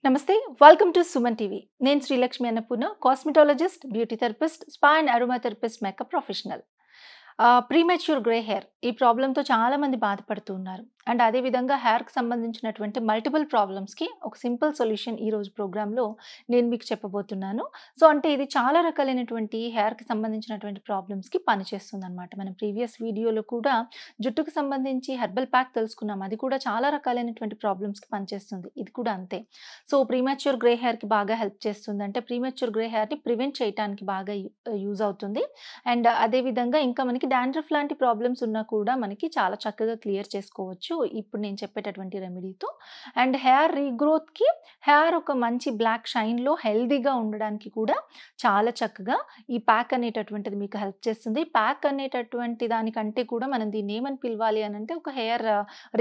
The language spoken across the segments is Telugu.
Namaste, welcome to Suman TV. నేను Srilakshmi Annapurna, cosmetologist, beauty therapist, spa and aroma therapist, makeup professional. Premature grey hair ఈ ప్రాబ్లంతో చాలా మంది బాధపడుతూ ఉన్నారు. అండ్ అదేవిధంగా హెయిర్కి సంబంధించినటువంటి మల్టిపుల్ ప్రాబ్లమ్స్కి ఒక సింపుల్ సొల్యూషన్ ఈరోజు ప్రోగ్రాంలో నేను మీకు చెప్పబోతున్నాను. సో అంటే ఇది చాలా రకాలైనటువంటి హెయిర్కి సంబంధించినటువంటి ప్రాబ్లమ్స్కి పనిచేస్తుంది అనమాట. మనం ప్రీవియస్ వీడియోలో కూడా జుట్టుకు సంబంధించి హెర్బల్ ప్యాక్ తెలుసుకున్నాం. అది కూడా చాలా రకాలైనటువంటి ప్రాబ్లమ్స్కి పనిచేస్తుంది. ఇది కూడా అంతే. సో ప్రీమెచ్యూర్ గ్రే హెయిర్కి బాగా హెల్ప్ చేస్తుంది. అంటే ప్రీమెచ్యూర్ గ్రే హెయిర్ని ప్రివెంట్ చేయడానికి బాగా యూజ్ అవుతుంది. అండ్ అదేవిధంగా ఇంకా మనకి డాండ్రఫ్ లాంటి ప్రాబ్లమ్స్ ఉన్నా కూడా మనకి చాలా చక్కగా క్లియర్ చేసుకోవచ్చు ఇప్పుడు నేను చెప్పేటటువంటి రెమెడీతో. అండ్ హెయిర్ రీగ్రోత్కి, హెయిర్ ఒక మంచి బ్లాక్ షైన్లో హెల్దీగా ఉండడానికి కూడా చాలా చక్కగా ఈ ప్యాక్ అనేటటువంటిది మీకు హెల్ప్ చేస్తుంది. ప్యాక్ అనేటటువంటి దానికంటే కూడా మనం దీన్ని ఏమని పిలవాలి అని అంటే ఒక hair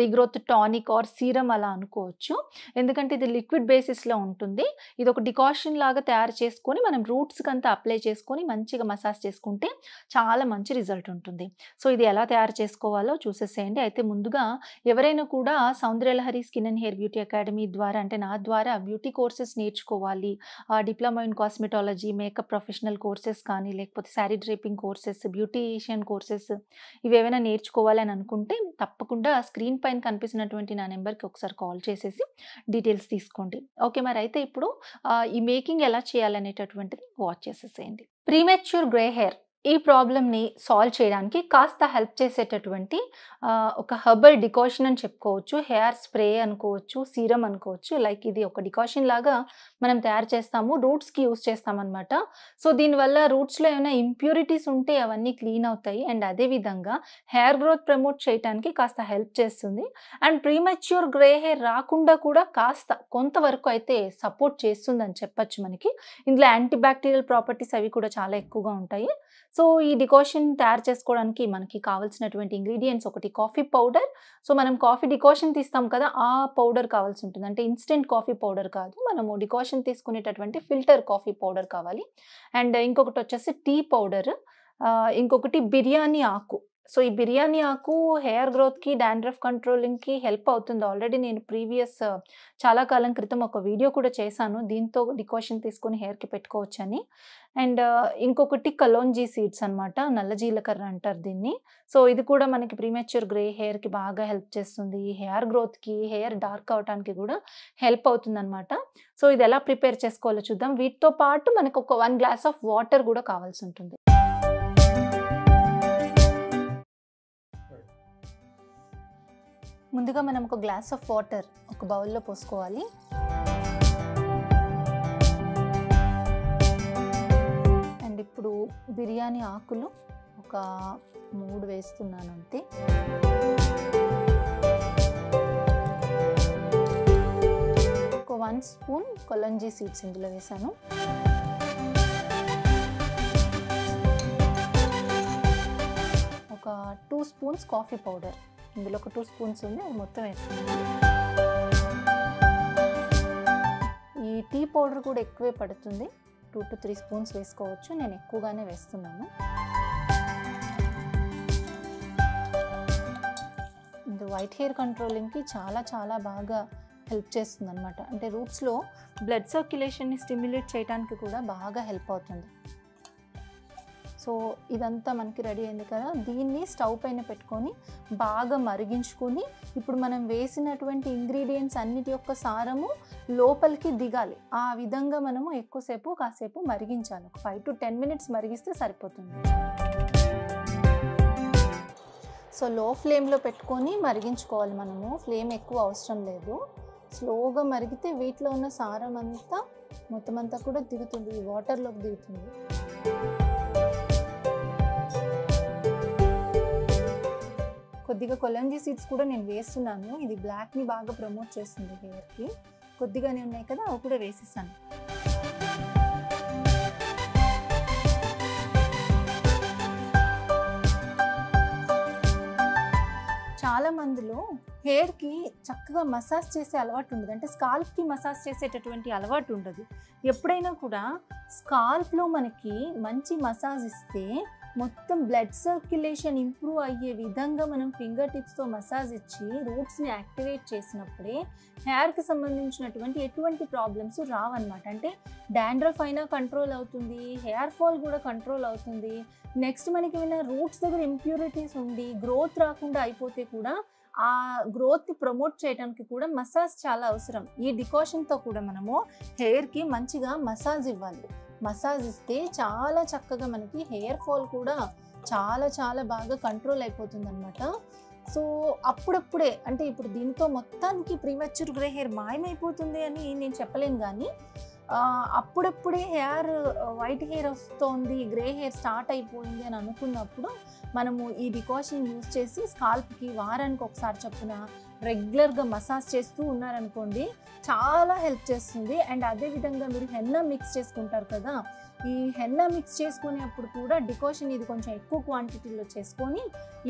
regrowth tonic or serum అలా అనుకోవచ్చు. ఎందుకంటే ఇది లిక్విడ్ బేసిస్లో ఉంటుంది. ఇది ఒక డికాషన్ లాగా తయారు చేసుకొని మనం రూట్స్కి అంతా అప్లై చేసుకొని మంచిగా మసాజ్ చేసుకుంటే చాలా మంచి రిజల్ట్ ఉంటుంది. సో ఇది ఎలా తయారు చేసుకోవాలో చూసేసేయండి. అయితే ముందుగా ఎవరైనా కూడా Soundaryalahari skin and hair beauty academy ద్వారా అంటే నా ద్వారా బ్యూటీ కోర్సెస్ నేర్చుకోవాలి, diploma in cosmetology, makeup professional courses కానీ లేకపోతే saree draping courses, beautician courses ఇవేమైనా నేర్చుకోవాలి అని అనుకుంటే తప్పకుండా స్క్రీన్ పైన కనిపిస్తున్నటువంటి నా నెంబర్కి ఒకసారి కాల్ చేసేసి డీటెయిల్స్ తీసుకోండి. ఓకే, మరి అయితే ఇప్పుడు ఈ మేకింగ్ ఎలా చేయాలనేటటువంటిది వాచ్ చేసేసేయండి. ప్రీమెచ్యూర్ గ్రే హెయిర్ ఈ ప్రాబ్లమ్ని సాల్వ్ చేయడానికి కాస్త హెల్ప్ చేసేటటువంటి ఒక హెర్బల్ డికాషన్ అని చెప్పుకోవచ్చు. హెయిర్ స్ప్రే అనుకోవచ్చు, సీరం అనుకోవచ్చు. లైక్ ఇది ఒక డికాషన్ లాగా మనం తయారు చేస్తాము, రూట్స్కి యూస్ చేస్తామన్నమాట. సో దీనివల్ల రూట్స్లో ఏమైనా ఇంప్యూరిటీస్ ఉంటే అవన్నీ క్లీన్ అవుతాయి. అండ్ అదేవిధంగా హెయిర్ గ్రోత్ ప్రమోట్ చేయడానికి కాస్త హెల్ప్ చేస్తుంది. అండ్ ప్రీమెచ్యూర్ గ్రే హెయిర్ రాకుండా కూడా కాస్త కొంతవరకు అయితే సపోర్ట్ చేస్తుందని చెప్పచ్చు. మనకి ఇందులో యాంటీ బ్యాక్టీరియల్ ప్రాపర్టీస్ అవి కూడా చాలా ఎక్కువగా ఉంటాయి. సో ఈ డికాషన్ తయారు చేసుకోవడానికి మనకి కావాల్సినటువంటి ఇంగ్రీడియంట్స్ ఒకటి కాఫీ పౌడర్. సో మనం కాఫీ డికాషన్ తీస్తాం కదా, ఆ పౌడర్ కావాల్సి ఉంటుంది. అంటే ఇన్స్టెంట్ కాఫీ పౌడర్ కాదు, మనము డికాషన్ తీసుకునేటటువంటి ఫిల్టర్ కాఫీ పౌడర్ కావాలి. అండ్ ఇంకొకటి వచ్చేసి టీ పౌడర్, ఇంకొకటి బిర్యానీ ఆకు. సో ఈ బిర్యానీ ఆకు హెయిర్ గ్రోత్కి, డాండ్రఫ్ కంట్రోలింగ్కి హెల్ప్ అవుతుంది. ఆల్రెడీ నేను ప్రీవియస్ చాలా కాలం క్రితం ఒక వీడియో కూడా చేశాను, దీంతో డికాషన్ తీసుకొని హెయిర్కి పెట్టుకోవచ్చని. అండ్ ఇంకొకటి కలోంజీ సీడ్స్ అనమాట, నల్ల జీలకర్ర అంటారు దీన్ని. సో ఇది కూడా మనకి ప్రీమెచ్యూర్ గ్రే హెయిర్కి బాగా హెల్ప్ చేస్తుంది. హెయిర్ గ్రోత్కి, హెయిర్ డార్క్ అవడానికి కూడా హెల్ప్ అవుతుంది అనమాట. సో ఇది ఎలా ప్రిపేర్ చేసుకోవాలో చూద్దాం. వీటితో పాటు మనకు ఒక 1 గ్లాస్ ఆఫ్ వాటర్ కూడా కావాల్సి ఉంటుంది. ముందుగా మనం ఒక గ్లాస్ ఆఫ్ వాటర్ ఒక బౌల్లో పోసుకోవాలి. అండ్ ఇప్పుడు బిర్యానీ ఆకులు ఒక 3 వేస్తున్నాను అంతే. ఒక 1 స్పూన్ కొలంజీ సీడ్స్ ఇందులో వేసాను. ఒక 2 స్పూన్స్ కాఫీ పౌడర్, ఇందులో ఒక 2 స్పూన్స్ ఉంది, అది మొత్తం వేస్తున్నాను. ఈ టీ పౌడర్ కూడా ఎక్కువే పడుతుంది, 2 to 3 స్పూన్స్ వేసుకోవచ్చు. నేను ఎక్కువగానే వేస్తున్నాను. ఇది వైట్ హెయిర్ కంట్రోలింగ్కి చాలా చాలా బాగా హెల్ప్ చేస్తుంది అనమాట. అంటే రూట్స్లో బ్లడ్ సర్క్యులేషన్ని స్టిమ్యులేట్ చేయడానికి కూడా బాగా హెల్ప్ అవుతుంది. సో ఇదంతా మనకి రెడీ అయింది కదా, దీన్ని స్టవ్ పైన పెట్టుకొని బాగా మరిగించుకొని ఇప్పుడు మనం వేసినటువంటి ఇంగ్రీడియంట్స్ అన్నిటి యొక్క సారము లోపలికి దిగాలి. ఆ విధంగా మనము ఎక్కువసేపు కాసేపు మరిగించాలి. ఒక 5 to 10 minutes మరిగిస్తే సరిపోతుంది. సో లో ఫ్లేమ్లో పెట్టుకొని మరిగించుకోవాలి మనము, ఫ్లేమ్ ఎక్కువ అవసరం లేదు. స్లోగా మరిగితే వీటిలో ఉన్న సారం అంతా మొత్తం అంతా కూడా దిగుతుంది, ఈ వాటర్లోకి దిగుతుంది. కొద్దిగా కొలంజీ సీడ్స్ కూడా నేను వేస్తున్నాను, ఇది బ్లాక్ని బాగా ప్రమోట్ చేస్తుంది హెయిర్కి. కొద్దిగానే ఉన్నాయి కదా, అవి కూడా వేసేసాను. చాలా మందిలో హెయిర్కి చక్కగా మసాజ్ చేసే అలవాటు ఉండదు, అంటే స్కాల్ప్కి మసాజ్ చేసేటటువంటి అలవాటు ఉండదు. ఎప్పుడైనా కూడా స్కాల్ప్లో మనకి మంచి మసాజ్ ఇస్తే మొత్తం బ్లడ్ సర్క్యులేషన్ ఇంప్రూవ్ అయ్యే విధంగా మనం ఫింగర్ టిప్స్తో మసాజ్ ఇచ్చి రూట్స్ని యాక్టివేట్ చేసినప్పుడే హెయిర్కి సంబంధించినటువంటి ఎటువంటి ప్రాబ్లమ్స్ రావన్నమాట. అంటే డాండ్రఫ్ అయినా కంట్రోల్ అవుతుంది, హెయిర్ ఫాల్ కూడా కంట్రోల్ అవుతుంది. నెక్స్ట్ మనకి ఏమైనా రూట్స్ దగ్గర ఇంప్యూరిటీస్ ఉండి గ్రోత్ రాకుండా అయిపోతే కూడా ఆ గ్రోత్ని ప్రమోట్ చేయడానికి కూడా మసాజ్ చాలా అవసరం. ఈ డికాషన్తో కూడా మనము హెయిర్కి మంచిగా మసాజ్ ఇవ్వాలి. మసాజ్ ఇస్తే చాలా చక్కగా మనకి హెయిర్ ఫాల్ కూడా చాలా చాలా బాగా కంట్రోల్ అయిపోతుంది అనమాట. సో అప్పుడప్పుడే అంటే ఇప్పుడు దీంతో మొత్తానికి ప్రీమెచ్యూర్ గ్రే హెయిర్ మాయమైపోతుంది అని నేను చెప్పలేను, కానీ అప్పుడప్పుడే హెయిర్ వైట్ హెయిర్ వస్తుంది, గ్రే హెయిర్ స్టార్ట్ అయిపోయింది అని అనుకున్నప్పుడు మనము ఈ డికాషన్ యూజ్ చేసి స్కాల్ప్కి వారానికి ఒకసారి చొప్పున రెగ్యులర్గా మసాజ్ చేస్తూ ఉన్నారనుకోండి, చాలా హెల్ప్ చేస్తుంది. అండ్ అదేవిధంగా మీరు హెన్నా మిక్స్ చేసుకుంటారు కదా, ఈ హెన్నా మిక్స్ చేసుకునేప్పుడు కూడా డికాషన్ ఇది కొంచెం ఎక్కువ క్వాంటిటీలో చేసుకొని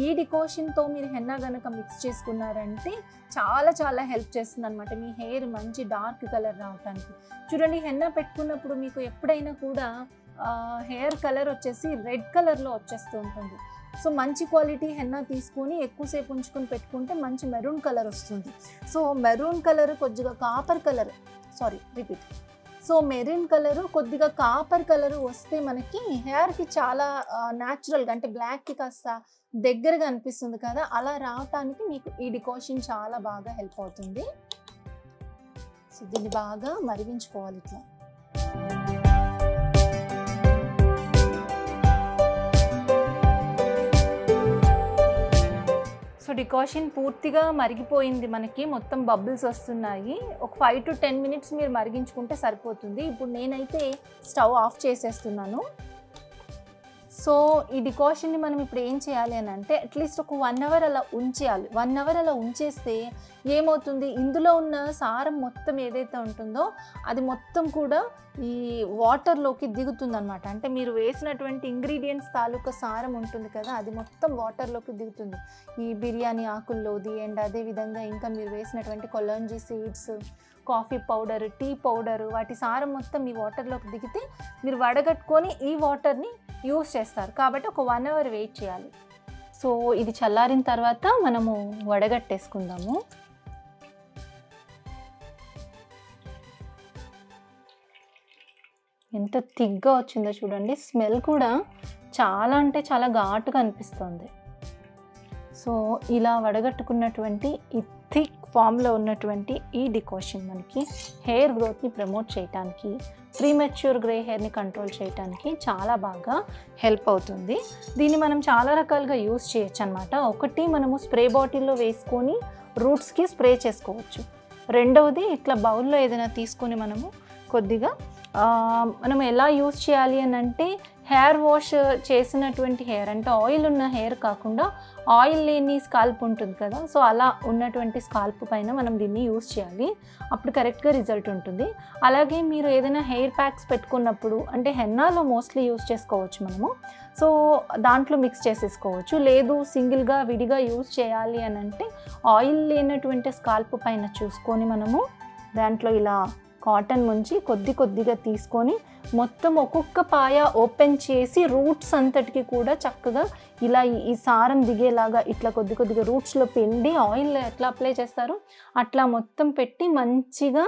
ఈ డికాషన్తో మీరు హెన్నా కనుక మిక్స్ చేసుకున్నారంటే చాలా చాలా హెల్ప్ చేస్తుంది అనమాట మీ హెయిర్ మంచి డార్క్ కలర్ రావడానికి. చూడండి, హెన్నా పెట్టుకున్నప్పుడు మీకు ఎప్పుడైనా కూడా హెయిర్ కలర్ వచ్చేసి రెడ్ కలర్లో వచ్చేస్తూ ఉంటుంది. సో మంచి క్వాలిటీ హెన్నా తీసుకొని ఎక్కువసేపు ఉంచుకొని పెట్టుకుంటే మంచి మెరూన్ కలర్ వస్తుంది. సో మెరూన్ కలర్ కొద్దిగా కాపర్ కలర్ మెరూన్ కలరు కొద్దిగా కాపర్ కలరు వస్తే మనకి హెయిర్కి చాలా న్యాచురల్గా అంటే బ్లాక్కి కాస్త దగ్గరగా అనిపిస్తుంది కదా, అలా రావటానికి మీకు ఈ డికాషన్ చాలా బాగా హెల్ప్ అవుతుంది. సో దీన్ని బాగా మరిగించుకోవాలి ఇట్లా. సో డికాషన్ పూర్తిగా మరిగిపోయింది, మనకి మొత్తం బబుల్స్ వస్తున్నాయి. ఒక 5 to 10 minutes మీరు మరిగించుకుంటే సరిపోతుంది. ఇప్పుడు నేనైతే స్టవ్ ఆఫ్ చేసేస్తున్నాను. సో ఈ డికాషన్ని మనం ఇప్పుడు ఏం చేయాలి అని అంటే అట్లీస్ట్ ఒక 1 hour అలా ఉంచేయాలి. 1 hour అలా ఉంచేస్తే ఏమవుతుంది, ఇందులో ఉన్న సారం మొత్తం ఏదైతే ఉంటుందో అది మొత్తం కూడా ఈ వాటర్లోకి దిగుతుందన్నమాట. అంటే మీరు వేసినటువంటి ఇంగ్రీడియంట్స్ తాలూకా సారం ఉంటుంది కదా, అది మొత్తం వాటర్లోకి దిగుతుంది ఈ బిర్యానీ ఆకుల్లోది. అండ్ అదేవిధంగా ఇంకా మీరు వేసినటువంటి kalonji seeds, coffee powder, tea powder, వాటి సారం మొత్తం ఈ వాటర్లోకి దిగితే మీరు వడగట్టుకొని ఈ వాటర్ని యూస్ చేస్తారు. కాబట్టి ఒక 1 hour వెయిట్ చేయాలి. సో ఇది చల్లారిన తర్వాత మనము వడగట్టేసుకుందాము. ఎంత థిక్గా వచ్చిందో చూడండి, స్మెల్ కూడా చాలా అంటే చాలా ఘాటుగా అనిపిస్తుంది. సో ఇలా వడగట్టుకున్నటువంటి ఈ థిక్ ఫామ్లో ఉన్నటువంటి ఈ డికాషన్ మనకి హెయిర్ గ్రోత్ని ప్రమోట్ చేయడానికి, ప్రీమెచ్యూర్ గ్రే హెయిర్ని కంట్రోల్ చేయడానికి చాలా బాగా హెల్ప్ అవుతుంది. దీన్ని మనం చాలా రకాలుగా యూస్ చేయొచ్చు అనమాట. ఒకటి, మనము స్ప్రే బాటిల్లో వేసుకొని రూట్స్కి స్ప్రే చేసుకోవచ్చు. రెండవది, ఇట్లా బౌల్లో ఏదైనా తీసుకొని మనము కొద్దిగా మనం ఎలా యూస్ చేయాలి అని అంటే హెయిర్ వాష్ చేసినటువంటి హెయిర్ అంటే ఆయిల్ ఉన్న హెయిర్ కాకుండా ఆయిల్ లేని స్కాల్ప్ ఉంటుంది కదా, సో అలా ఉన్నటువంటి స్కాల్ప్ పైన మనం దీన్ని యూస్ చేయాలి. అప్పుడు కరెక్ట్గా రిజల్ట్ ఉంటుంది. అలాగే మీరు ఏదైనా హెయిర్ ప్యాక్స్ పెట్టుకున్నప్పుడు అంటే హెన్నాలో మోస్ట్లీ యూస్ చేసుకోవచ్చు మనము. సో దాంట్లో మిక్స్ చేసేసుకోవచ్చు. లేదు సింగిల్గా విడిగా యూస్ చేయాలి అని అంటే ఆయిల్ లేనటువంటి స్కాల్ప్ పైన చూసుకొని మనము దాంట్లో ఇలా కాటన్ ముంచి కొద్దిగా తీసుకొని మొత్తం ఒక్కొక్క పాయ ఓపెన్ చేసి రూట్స్ అంతటికి కూడా చక్కగా ఇలా ఈ సారం దిగేలాగా ఇట్లా కొద్దిగా రూట్స్లో పిండి ఆయిల్ ఎట్లా అప్లై చేస్తారో అట్లా మొత్తం పెట్టి మంచిగా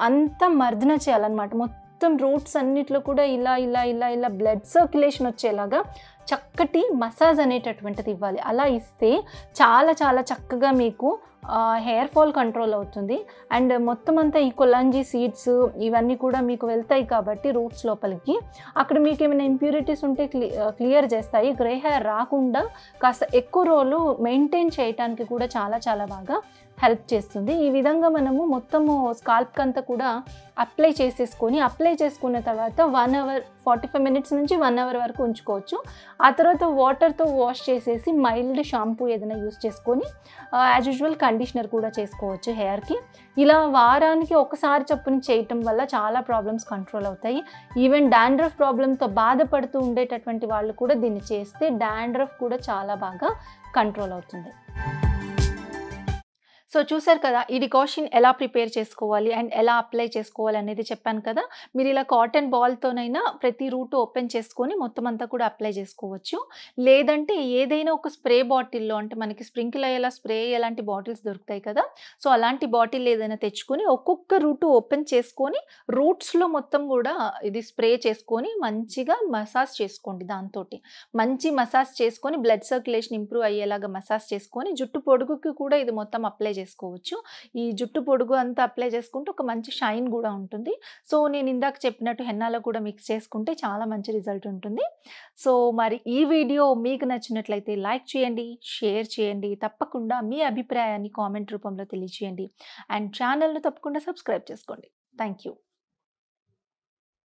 అంతా మర్దన చేయాలన్నమాట. మొత్తం రూట్స్ అన్నిట్లో కూడా ఇలా బ్లడ్ సర్క్యులేషన్ వచ్చేలాగా చక్కటి మసాజ్ అనేటటువంటిది ఇవ్వాలి. అలా ఇస్తే చాలా చాలా చక్కగా మీకు హెయిర్ ఫాల్ కంట్రోల్ అవుతుంది. అండ్ మొత్తం అంతా ఈ కొలాంజీ సీడ్స్ ఇవన్నీ కూడా మీకు వెళ్తాయి కాబట్టి రూట్స్ లోపలికి అక్కడ మీకు ఏమైనా ఇంప్యూరిటీస్ ఉంటే క్లియర్ చేస్తాయి. గ్రే హెయిర్ రాకుండా కాస్త ఎక్కువ రోజులు మెయింటైన్ చేయడానికి కూడా చాలా చాలా బాగా హెల్ప్ చేస్తుంది. ఈ విధంగా మనము మొత్తము స్కాల్ప్కి అంతా కూడా అప్లై చేసుకున్న తర్వాత 1 hour 45 minutes నుంచి 1 hour వరకు ఉంచుకోవచ్చు. ఆ తర్వాత వాటర్తో వాష్ చేసేసి మైల్డ్ షాంపూ ఏదైనా యూస్ చేసుకొని యాజ్ యూజువల్ కండిషనర్ కూడా చేసుకోవచ్చు హెయిర్కి. ఇలా వారానికి ఒకసారి చొప్పున చేయటం వల్ల చాలా ప్రాబ్లమ్స్ కంట్రోల్ అవుతాయి. ఈవెన్ డాండ్రఫ్ ప్రాబ్లంతో బాధపడుతూ ఉండేటటువంటి వాళ్ళు కూడా దీన్ని చేస్తే డాండ్రఫ్ కూడా చాలా బాగా కంట్రోల్ అవుతుంది. సో చూసారు కదా! ఈ డికాషన్ ఎలా ప్రిపేర్ చేసుకోవాలి అండ్ ఎలా అప్లై చేసుకోవాలి అనేది చెప్పాను కదా! మీరు ఇలా కాటన్ బాల్‌తోనైనా ప్రతి రూట్ ఓపెన్ చేసుకొని మొత్తం అంతా కూడా అప్లై చేసుకోవచ్చు. లేదంటే ఏదైనా ఒక స్ప్రే బాటిల్‌లో అంటే మనకి స్ప్రింకిల్ అయ్యేలా స్ప్రే అయ్యేలాంటి బాటిల్స్ దొరుకుతాయి కదా! సో అలాంటి బాటిల్ ఏదైనా తెచ్చుకొని ఒక్కొక్క రూట్ ఓపెన్ చేసుకొని రూట్స్‌లో మొత్తం గూడా ఇది స్ప్రే చేసుకొని మంచిగా మసాజ్ చేసుకోండి దాంతోటి. మంచి మసాజ్ చేసుకొని బ్లడ్ సర్క్యులేషన్ ఇంప్రూవ్ అయ్యేలాగా మసాజ్ చేసుకొని జుట్టు పొడుగుకి కూడా ఇది మొత్తం అప్లై చేసుకోవచ్చు. ఈ జుట్టు పొడుగు అంతా అప్లై చేసుకుంటే ఒక మంచి షైన్ గూడా ఉంటుంది. సో నేను ఇందాక చెప్పినట్టు హెన్నాలో కూడా మిక్స్ చేసుకుంటే చాలా మంచి రిజల్ట్ ఉంటుంది. సో మరి ఈ వీడియో మీకు నచ్చినట్లయితే లైక్ చేయండి, షేర్ చేయండి. తప్పకుండా మీ అభిప్రాయాన్ని కామెంట్ రూపంలో తెలియజేయండి. అండ్ ఛానెల్‌ను తప్పకుండా సబ్స్క్రైబ్ చేసుకోండి. Thank you.